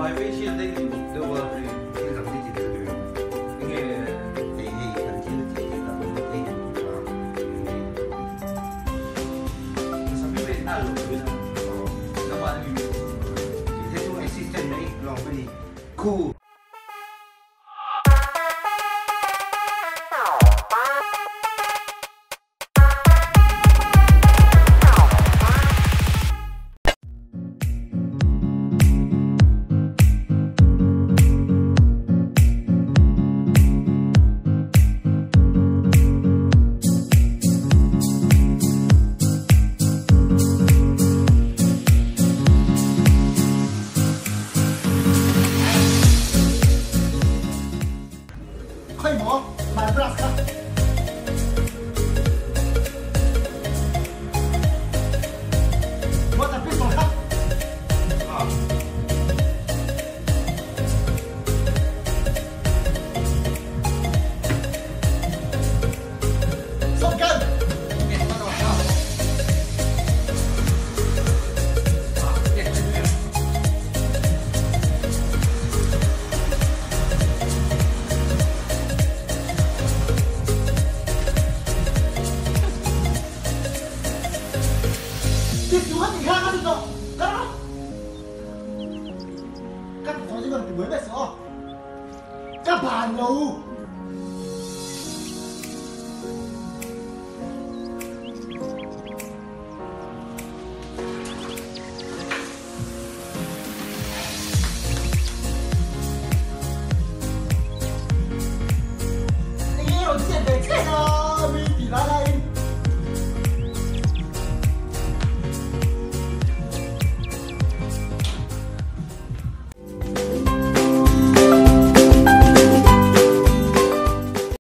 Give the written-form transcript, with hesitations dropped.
还没写那个，对吧？对，欣赏这几个对，因为感情的姐姐的那点上面被那种对的，那么你，这种 assistant 呢，让我们酷。快模买 brush 看，我在背手看。啊。手干。你看看这种，干嘛？干从这个没卖手，干板楼。